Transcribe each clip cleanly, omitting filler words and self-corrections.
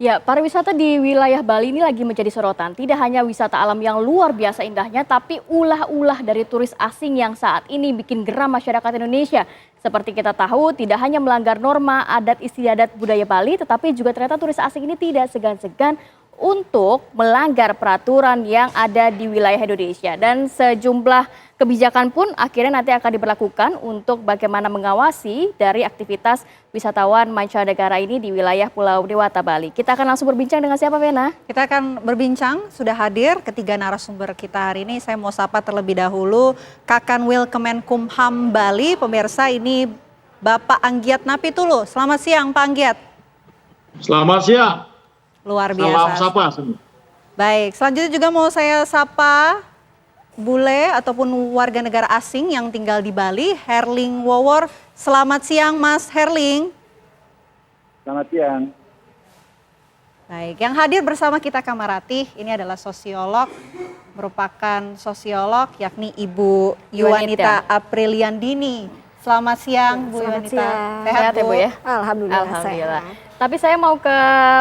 Ya, pariwisata di wilayah Bali ini lagi menjadi sorotan. Tidak hanya wisata alam yang luar biasa indahnya, tapi ulah-ulah dari turis asing yang saat ini bikin geram masyarakat Indonesia. Seperti kita tahu, tidak hanya melanggar norma adat istiadat budaya Bali, tetapi juga ternyata turis asing ini tidak segan-segan untuk melanggar peraturan yang ada di wilayah Indonesia. Dan sejumlah kebijakan pun akhirnya nanti akan diberlakukan untuk bagaimana mengawasi dari aktivitas wisatawan mancanegara ini di wilayah Pulau Dewata, Bali. Kita akan langsung berbincang dengan siapa, Vena? Kita akan berbincang, sudah hadir ketiga narasumber kita hari ini. Saya mau sapa terlebih dahulu Kakanwil Kemenkumham Bali. Pemirsa, ini Bapak Anggiat Napitulu. Selamat siang Pak Anggiat. Selamat siang. Luar biasa. Salam sapa semua. Baik, selanjutnya juga mau saya sapa bule ataupun warga negara asing yang tinggal di Bali, Herling Wowor. Selamat siang Mas Herling. Selamat siang. Baik, yang hadir bersama kita Kamarati ini adalah sosiolog, merupakan sosiolog yakni Ibu Yuwanita Apriliandini. Selamat siang Bu Yuwanita. Sehat ya Bu ya? Alhamdulillah. Alhamdulillah. Tapi saya mau ke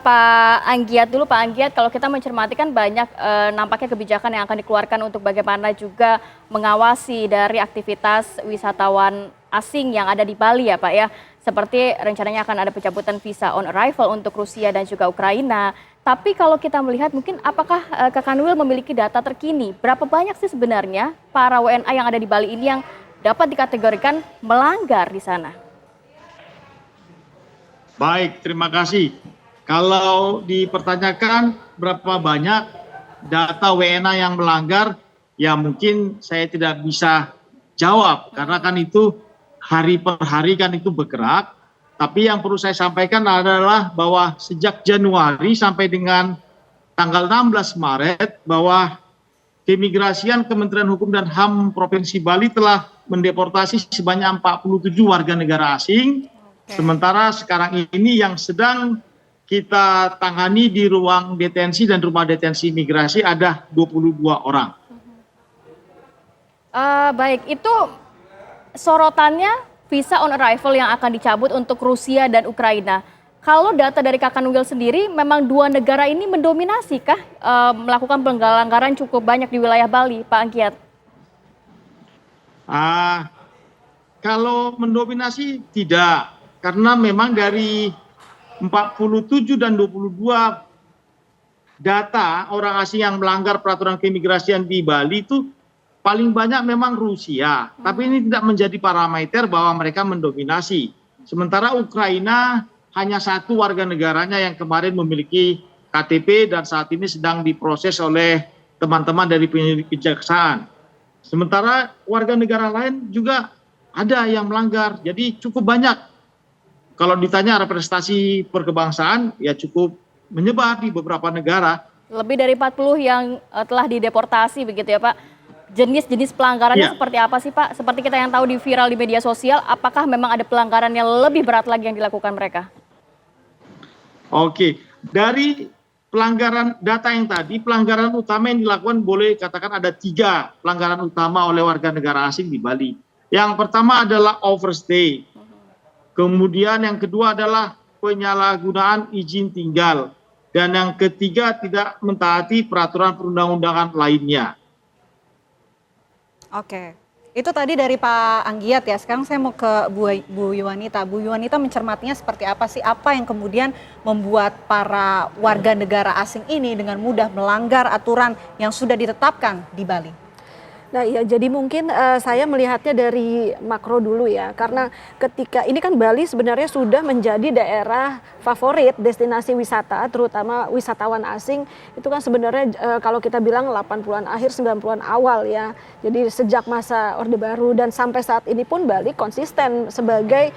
Pak Anggiat dulu. Pak Anggiat, kalau kita mencermati kan banyak nampaknya kebijakan yang akan dikeluarkan untuk bagaimana juga mengawasi dari aktivitas wisatawan asing yang ada di Bali ya Pak ya. Seperti rencananya akan ada pencabutan visa on arrival untuk Rusia dan juga Ukraina. Tapi kalau kita melihat mungkin apakah Kakanwil memiliki data terkini? Berapa banyak sih sebenarnya para WNA yang ada di Bali ini yang dapat dikategorikan melanggar di sana? Baik, terima kasih. Kalau dipertanyakan berapa banyak data WNA yang melanggar, ya mungkin saya tidak bisa jawab. Karena kan itu hari per hari kan itu bergerak. Tapi yang perlu saya sampaikan adalah bahwa sejak Januari sampai dengan tanggal 16 Maret, bahwa Keimigrasian Kementerian Hukum dan HAM Provinsi Bali telah mendeportasi sebanyak 47 warga negara asing. Sementara sekarang ini yang sedang kita tangani di ruang detensi dan rumah detensi imigrasi ada 22 orang. Baik, itu sorotannya visa on arrival yang akan dicabut untuk Rusia dan Ukraina. Kalau data dari Kakanwil sendiri, memang dua negara ini mendominasi kah melakukan pelanggaran cukup banyak di wilayah Bali, Pak Anggiat? Kalau mendominasi tidak. Karena memang dari 47 dan 22 data orang asing yang melanggar peraturan keimigrasian di Bali itu paling banyak memang Rusia. Tapi ini tidak menjadi parameter bahwa mereka mendominasi. Sementara Ukraina hanya satu warga negaranya yang kemarin memiliki KTP dan saat ini sedang diproses oleh teman-teman dari penyidik kejaksaan. Sementara warga negara lain juga ada yang melanggar. Jadi cukup banyak. Kalau ditanya representasi perkebangsaan, ya cukup menyebar di beberapa negara. Lebih dari 40 yang telah dideportasi begitu ya Pak. Jenis-jenis pelanggarannya seperti apa sih Pak? Seperti kita yang tahu di viral di media sosial, apakah memang ada pelanggaran yang lebih berat lagi yang dilakukan mereka? Oke, dari pelanggaran data yang tadi, pelanggaran utama yang dilakukan boleh katakan ada 3 pelanggaran utama oleh warga negara asing di Bali. Yang pertama adalah overstay. Kemudian yang kedua adalah penyalahgunaan izin tinggal. Dan yang ketiga tidak mentaati peraturan perundang-undangan lainnya. Oke, itu tadi dari Pak Anggiat ya. Sekarang saya mau ke Bu Yuwanita. Bu Yuwanita mencermatinya seperti apa sih? Apa yang kemudian membuat para warga negara asing ini dengan mudah melanggar aturan yang sudah ditetapkan di Bali? Nah ya, jadi mungkin saya melihatnya dari makro dulu ya, karena ketika ini kan Bali sebenarnya sudah menjadi daerah favorit destinasi wisata, terutama wisatawan asing. Itu kan sebenarnya kalau kita bilang 80-an akhir 90-an awal ya, jadi sejak masa Orde Baru dan sampai saat ini pun Bali konsisten sebagai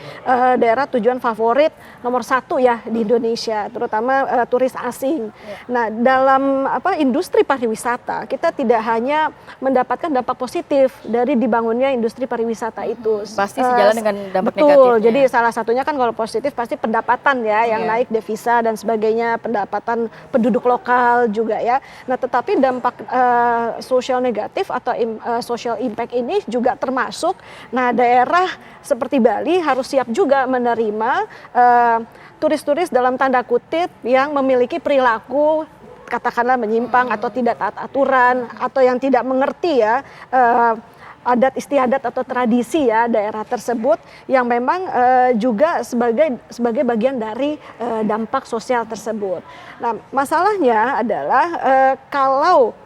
daerah tujuan favorit nomor 1 ya di Indonesia, terutama turis asing. Nah dalam industri pariwisata kita tidak hanya mendapatkan dampak dampak positif dari dibangunnya industri pariwisata itu. Pasti sejalan dengan dampak betul, negatifnya. jadi salah satunya kan kalau positif pasti pendapatan ya, yang naik devisa dan sebagainya, pendapatan penduduk lokal juga ya. Nah tetapi dampak sosial negatif atau social impact ini juga termasuk, nah daerah seperti Bali harus siap juga menerima turis-turis dalam tanda kutip yang memiliki perilaku katakanlah menyimpang atau tidak taat aturan atau yang tidak mengerti ya adat istiadat atau tradisi ya daerah tersebut yang memang juga sebagai bagian dari dampak sosial tersebut. Nah, masalahnya adalah kalau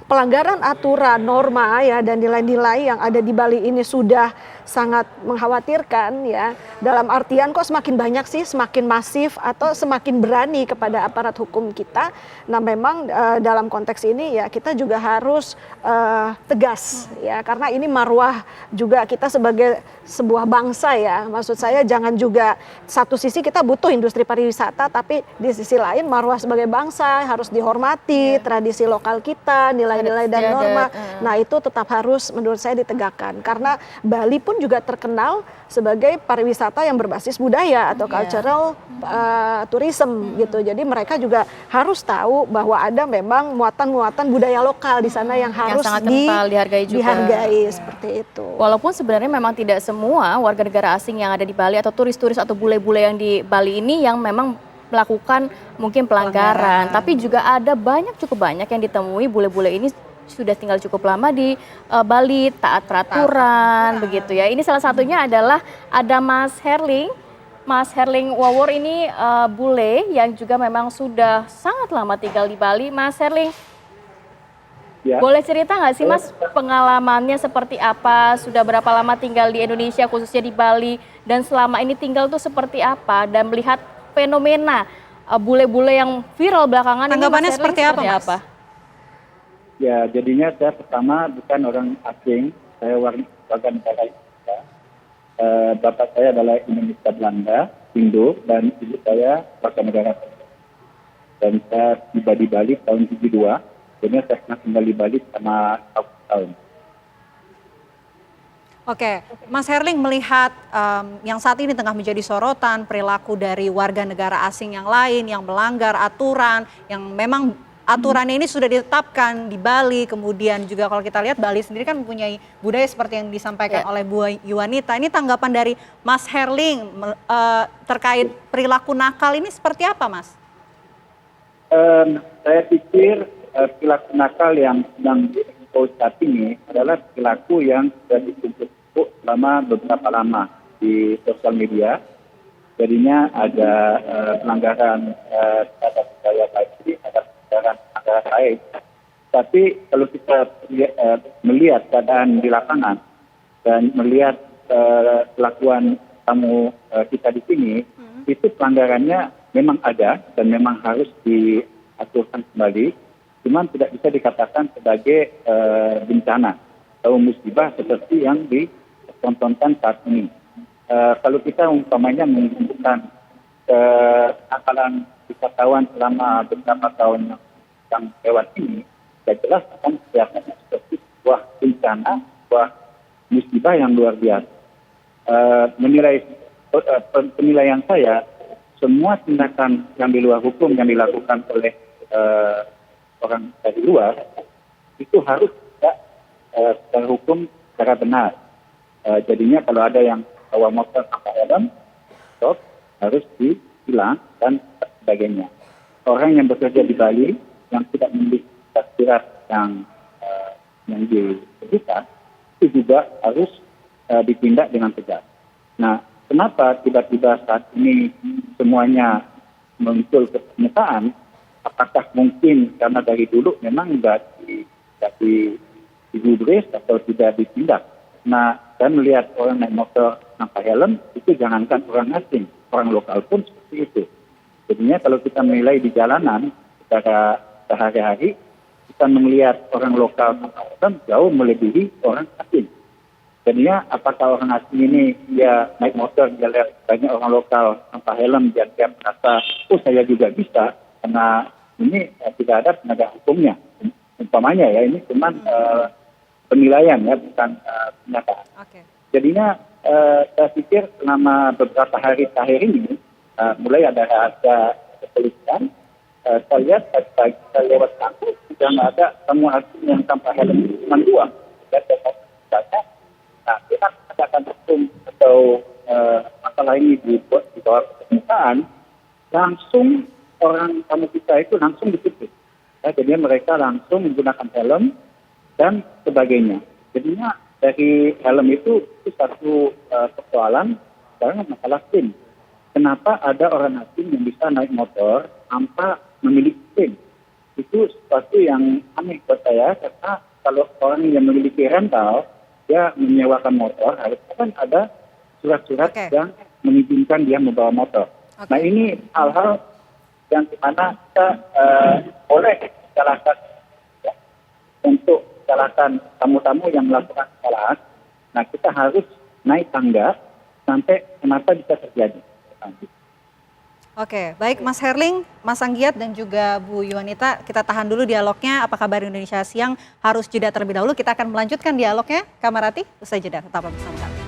pelanggaran aturan, norma ya dan nilai-nilai yang ada di Bali ini sudah sangat mengkhawatirkan ya. Dalam artian kok semakin banyak sih, semakin masif atau semakin berani kepada aparat hukum kita. Nah, memang dalam konteks ini ya kita juga harus tegas ya karena ini marwah juga kita sebagai sebuah bangsa ya. Maksud saya jangan juga satu sisi kita butuh industri pariwisata tapi di sisi lain marwah sebagai bangsa harus dihormati, tradisi lokal kita, nilai-nilai dan norma. Nah, itu tetap harus menurut saya ditegakkan karena Bali pun juga terkenal sebagai pariwisata yang berbasis budaya atau cultural tourism gitu. Jadi mereka juga harus tahu bahwa ada memang muatan-muatan budaya lokal di sana yang harus sangat kental, dihargai juga. dihargai seperti itu. Walaupun sebenarnya memang tidak semua warga negara asing yang ada di Bali atau turis-turis atau bule-bule yang di Bali ini yang memang melakukan mungkin pelanggaran. Tapi juga ada cukup banyak yang ditemui bule-bule ini sudah tinggal cukup lama di Bali, taat peraturan begitu ya. Ini salah satunya adalah ada Mas Herling Wawor ini bule yang juga memang sudah sangat lama tinggal di Bali. Mas Herling, Ya. boleh cerita nggak sih Mas pengalamannya seperti apa? Sudah berapa lama tinggal di Indonesia khususnya di Bali dan selama ini tinggal tuh seperti apa dan melihat fenomena bule-bule yang viral belakangan ini Tanggapannya Mas Herling seperti apa, Mas? Ya, jadinya saya pertama bukan orang asing, saya warga negara Indonesia. Bapak saya adalah Indonesia Belanda, Indo, dan ibu saya warga negara. Dan saya tiba di Bali tahun 72, jadi saya pernah tinggal di Bali selama tahun. Oke, Mas Herling melihat yang saat ini tengah menjadi sorotan perilaku dari warga negara asing yang lain yang melanggar aturan, yang memang aturannya ini sudah ditetapkan di Bali, kemudian juga kalau kita lihat Bali sendiri kan mempunyai budaya seperti yang disampaikan oleh Bu Yuwanita. Ini tanggapan dari Mas Herling terkait perilaku nakal ini seperti apa, Mas? Saya pikir perilaku nakal yang sedang diimpos saat ini adalah perilaku yang sudah ditumpuk selama beberapa lama di sosial media. Jadinya ada pelanggaran terhadap budaya Bali, ada pelanggaran lain. Tapi kalau kita melihat keadaan di lapangan dan melihat kelakuan tamu kita di sini, itu pelanggarannya memang ada dan memang harus diaturkan kembali, cuman tidak bisa dikatakan sebagai bencana atau musibah seperti yang ditontonkan saat ini. Kalau kita umpamanya menunjukkan kenakalan wisatawan selama beberapa tahun yang lewat ini, saya jelas akan kelihatannya seperti sebuah bencana, sebuah musibah yang luar biasa. Penilaian saya, semua tindakan yang di luar hukum yang dilakukan oleh orang dari luar itu harus tidak secara hukum secara benar. Jadinya kalau ada yang bawa motor tanpa helm, stop, harus ditilang dan sebagainya. Orang yang bekerja di Bali yang tidak memiliki surat yang disebutkan itu juga harus ditindak dengan tegas. Nah, kenapa tiba-tiba saat ini semuanya muncul ke permukaan? Apakah mungkin karena dari dulu memang tidak digubris atau tidak ditindak? Nah, saya melihat orang naik motor tanpa helm itu jangankan orang asing, orang lokal pun seperti itu. Jadinya kalau kita menilai di jalanan secara sehari-hari, kita melihat orang lokal tanpa helm jauh melebihi orang asing. Jadinya apakah orang asing ini dia naik motor, dia lihat banyak orang lokal tanpa helm, dia merasa, oh saya juga bisa, karena ini tidak ada penegak hukumnya. Umpamanya ya, ini cuman penilaian ya, bukan pernyataan. Oke. Jadinya saya pikir selama beberapa hari terakhir ini, mulai ada rahasia kepolisian, saya lihat pagi saya lewat kampus sudah nggak ada semua asing yang tanpa helm, cuma dua. Nah, kita katakan hukum atau masalah ini dibuat di bawah permukaan, langsung orang tamu kita itu langsung ditutup. Ya, jadi mereka langsung menggunakan helm dan sebagainya. Jadinya dari helm itu satu persoalan, sekarang masalah SIM. Kenapa ada orang asing yang bisa naik motor tanpa memiliki SIM? Itu sesuatu yang aneh buat saya, karena kalau orang yang memiliki rental, dia menyewakan motor, harusnya kan ada surat-surat yang mengizinkan dia membawa motor. Nah, ini hal-hal yang dimana kita boleh salahkan ya, untuk salahkan tamu-tamu yang melakukan kesalahan. Nah, kita harus naik tangga sampai kenapa bisa terjadi. Oke, baik Mas Herling, Mas Anggiat dan juga Bu Yuwanita, kita tahan dulu dialognya. Apa kabar Indonesia Siang harus jeda terlebih dahulu. Kita akan melanjutkan dialognya, Kamarati, usai jeda. Tetap bersama kami.